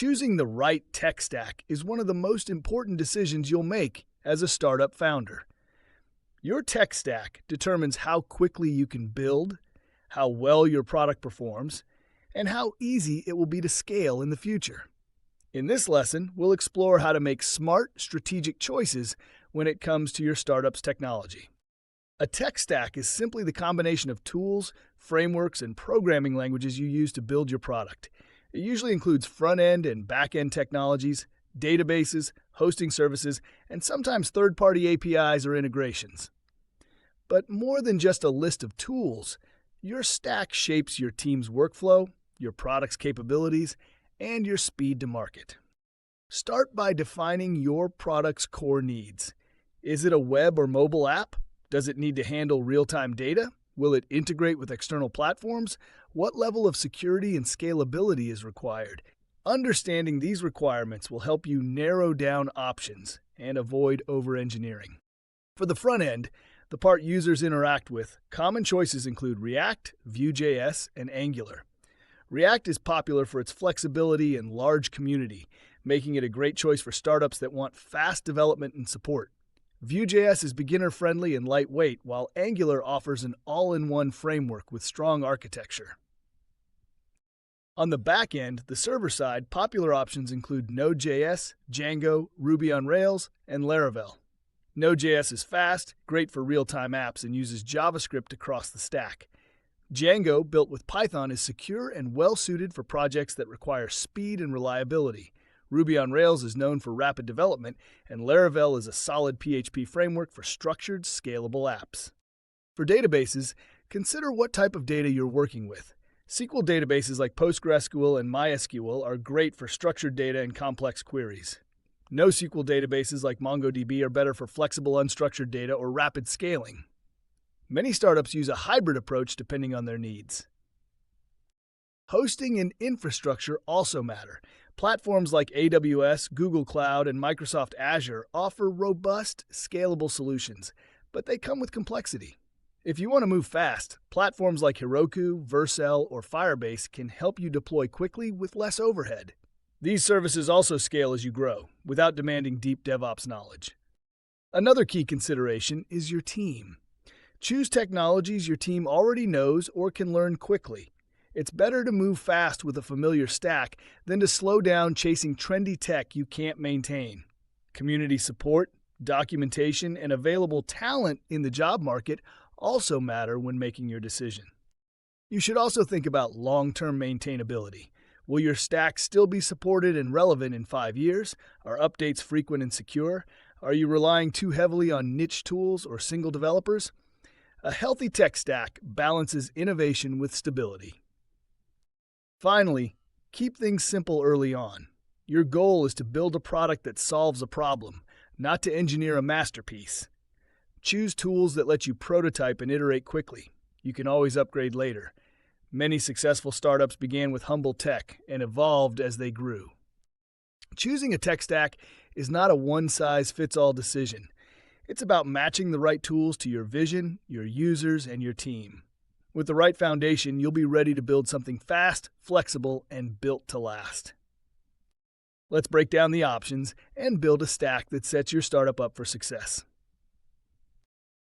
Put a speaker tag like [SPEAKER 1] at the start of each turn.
[SPEAKER 1] Choosing the right tech stack is one of the most important decisions you'll make as a startup founder. Your tech stack determines how quickly you can build, how well your product performs, and how easy it will be to scale in the future. In this lesson, we'll explore how to make smart, strategic choices when it comes to your startup's technology. A tech stack is simply the combination of tools, frameworks, and programming languages you use to build your product. It usually includes front-end and back-end technologies, databases, hosting services, and sometimes third-party APIs or integrations. But more than just a list of tools, your stack shapes your team's workflow, your product's capabilities, and your speed to market. Start by defining your product's core needs. Is it a web or mobile app? Does it need to handle real-time data? Will it integrate with external platforms? What level of security and scalability is required? Understanding these requirements will help you narrow down options and avoid over-engineering. For the front end, the part users interact with, common choices include React, Vue.js, and Angular. React is popular for its flexibility and large community, making it a great choice for startups that want fast development and support. Vue.js is beginner-friendly and lightweight, while Angular offers an all-in-one framework with strong architecture. On the back end, the server side, popular options include Node.js, Django, Ruby on Rails, and Laravel. Node.js is fast, great for real-time apps, and uses JavaScript across the stack. Django, built with Python, is secure and well-suited for projects that require speed and reliability. Ruby on Rails is known for rapid development, and Laravel is a solid PHP framework for structured, scalable apps. For databases, consider what type of data you're working with. SQL databases like PostgreSQL and MySQL are great for structured data and complex queries. NoSQL databases like MongoDB are better for flexible, unstructured data or rapid scaling. Many startups use a hybrid approach depending on their needs. Hosting and infrastructure also matter. Platforms like AWS, Google Cloud, and Microsoft Azure offer robust, scalable solutions, but they come with complexity. If you want to move fast, platforms like Heroku, Vercel, or Firebase can help you deploy quickly with less overhead. These services also scale as you grow, without demanding deep DevOps knowledge. Another key consideration is your team. Choose technologies your team already knows or can learn quickly. It's better to move fast with a familiar stack than to slow down chasing trendy tech you can't maintain. Community support, documentation, and available talent in the job market also matter when making your decision. You should also think about long-term maintainability. Will your stack still be supported and relevant in 5 years? Are updates frequent and secure? Are you relying too heavily on niche tools or single developers? A healthy tech stack balances innovation with stability. Finally, keep things simple early on. Your goal is to build a product that solves a problem, not to engineer a masterpiece. Choose tools that let you prototype and iterate quickly. You can always upgrade later. Many successful startups began with humble tech and evolved as they grew. Choosing a tech stack is not a one-size-fits-all decision. It's about matching the right tools to your vision, your users, and your team. With the right foundation, you'll be ready to build something fast, flexible, and built to last. Let's break down the options and build a stack that sets your startup up for success.